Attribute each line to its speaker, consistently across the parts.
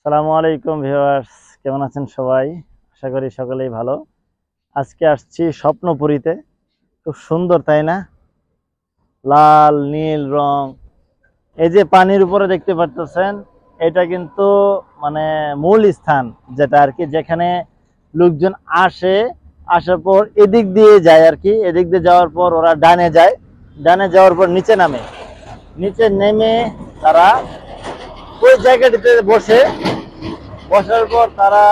Speaker 1: সালামু আলাইকুম ভিউয়ার্স, কেমন আছেন সবাই? আশা করি সকলেই ভালো। আজকে আসছি স্বপ্নপুরীতে। খুব সুন্দর, তাই না? লাল নীল রং। এই যে পানির উপরে দেখতে পাচ্ছেন, এটা কিন্তু মানে মূল স্থান, যেটা আর কি, যেখানে লোকজন আসে। আসার পর এদিক দিয়ে যায় আর কি, এদিক দিয়ে যাওয়ার পর ওরা ডানে যায়। ডানে যাওয়ার পর নিচে নামে। নিচে নেমে তারা ওই জায়গাটিতে বসে। বসার পর তারা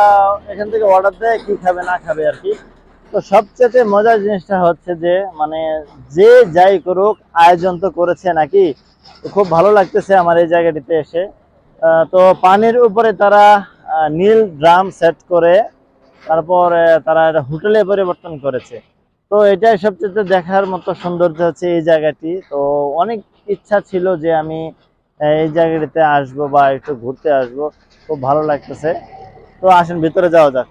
Speaker 1: এখান থেকে অর্ডার দেয় কি খাবে না খাবে আর কি। তো সবচেয়ে মজার জিনিসটা হচ্ছে যে মানে যে যাই করুক, আয়োজন তো করেছে নাকি। তো খুব ভালো লাগতেছে আমার এই জায়গাটিতে এসে। তো পানির উপরে তারা নীল ড্রাম সেট করে তারপর তারা এটা হোটেলে পরিবর্তন করেছে। তো এটাই সবচেয়ে দেখার মতো সৌন্দর্য হচ্ছে এই জায়গাটি। তো অনেক ইচ্ছা ছিল যে আমি এই জায়গাটিতে আসবো বা একটু ঘুরতে আসবো। খুব ভালো লাগতেছে। তো আসেন ভিতরে যাওয়া যাক।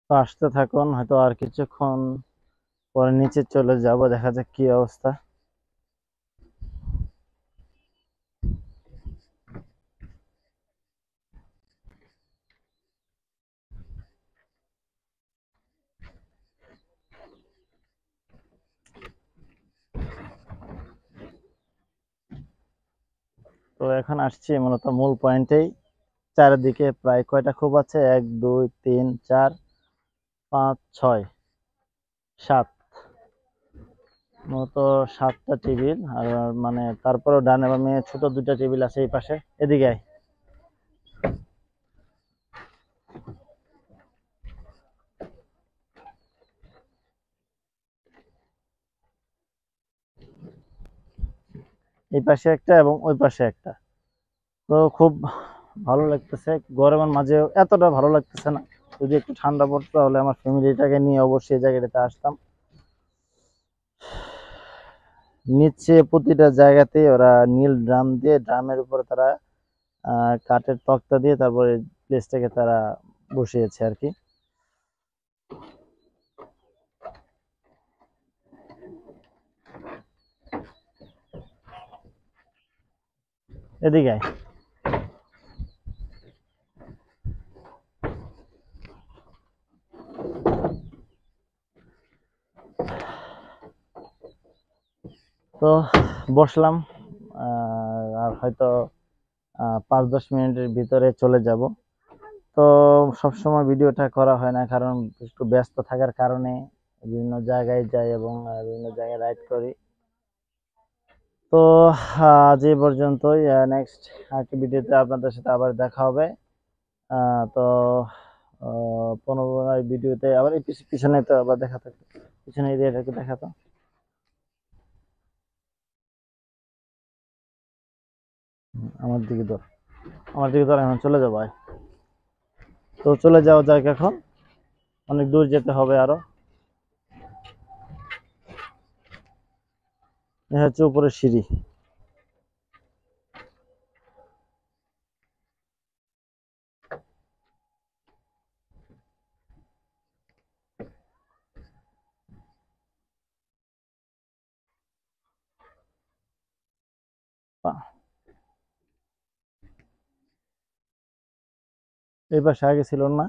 Speaker 1: তো আসতে থাকুন, হয়তো আর কিছুক্ষণ পরে নিচে চলে যাব, দেখা যাক কি অবস্থা। তো এখন আসছি মূলত মূল পয়েন্টেই। চারিদিকে প্রায় কয়টা খোপ আছে? 1 2 3 4 5 6 7। মূলত 7টা টেবিল। আর মানে তারপরেও ডানে বামে ছোট 2টা টেবিল আছে এই পাশে। এদিকে আয়। এই পাশে একটা এবং ওই পাশে একটা। তো খুব ভালো লাগতেছে। গরমের মাঝেও এতটা ভালো লাগতেছে না। যদি একটু ঠান্ডা পড়তো তাহলে আমার ফ্যামিলিটাকে নিয়ে অবশ্যই এই জায়গাটাতে আসতাম। নিচে প্রতিটা জায়গাতেই ওরা নীল ড্রাম দিয়ে, ড্রামের উপরে তারা কাঠের তক্তা দিয়ে তারপরে প্লেসটাকে তারা বসিয়েছে আর কি। এদিকে আয়। তো বসলাম। আর হয়তো 5-10 মিনিটের ভিতরে চলে যাব। তো সবসময় ভিডিওটা করা হয় না, কারণ একটু ব্যস্ত থাকার কারণে বিভিন্ন জায়গায় যাই এবং বিভিন্ন জায়গায় রাইড করি। তো আজ এই পর্যন্তই। নেক্সট আরেকটি ভিডিওতে আপনাদের সাথে আবার দেখা হবে। তো পুনরায় ভিডিওতে আবার এই পিছনে তো আবার দেখা থাকবে। পিছনে এরিয়াটাকে দেখাতো। আমার দিকে ধর, আমার দিকে ধর, এখন চলে যাবো আয়। তো চলে যাওয়া যাক এখন। অনেক দূর যেতে হবে আরো। এ হচ্ছে উপরে সিঁড়ি। এই পাশে আগে ছিল না।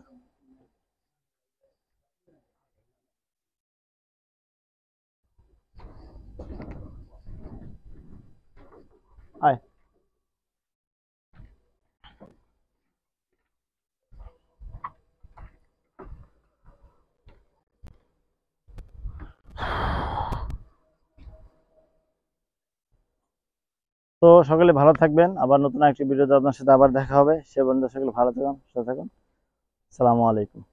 Speaker 1: আয়। তো সকলে ভালো থাকবেন। আবার নতুন একটি ভিডিওতে আপনার সাথে আবার দেখা হবে। সে পর্যন্ত সকলে ভালো থাকুন, সুস্থ থাকুন। আসসালামু আলাইকুম।